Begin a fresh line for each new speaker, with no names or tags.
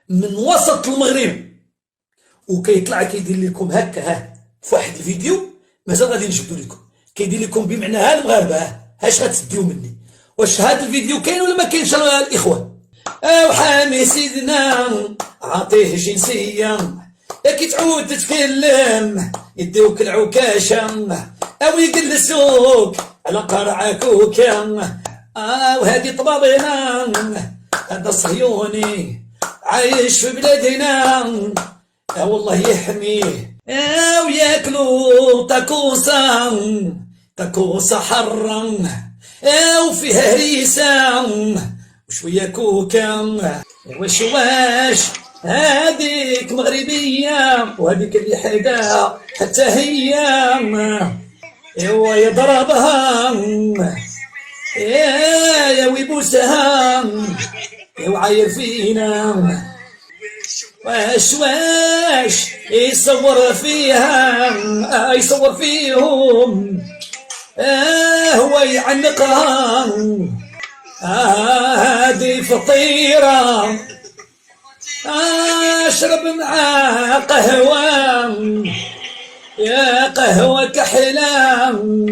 من وسط المغرب وكيطلع كيدير لكم هكا في واحد الفيديو مازال غادي نجبدو لكم. كيدير لكم بمعنى المغاربه اش غتسديو مني. واش هذا الفيديو كاين ولا ما كاينش الاخوه؟ وحامي سيدنا عطيه جنسيه كي تعود تتكلم يديوك العكاشه او يجلسوك على قرعه كوكا. وهادي طبابينا هذا صهيوني عايش في بلادنا والله يحميه. وياكلوا تاكوسا حرا وفيها هريسة وشوية كوكا. واش هاديك مغربية وهاديك اللي حدا حتى هي يضربها يا ويبوسها وعاير فينا. واش يصور فيها يصور فيهم هو يعنقها. هادي فطيرة اشرب معاه قهوة يا قهوة كحلام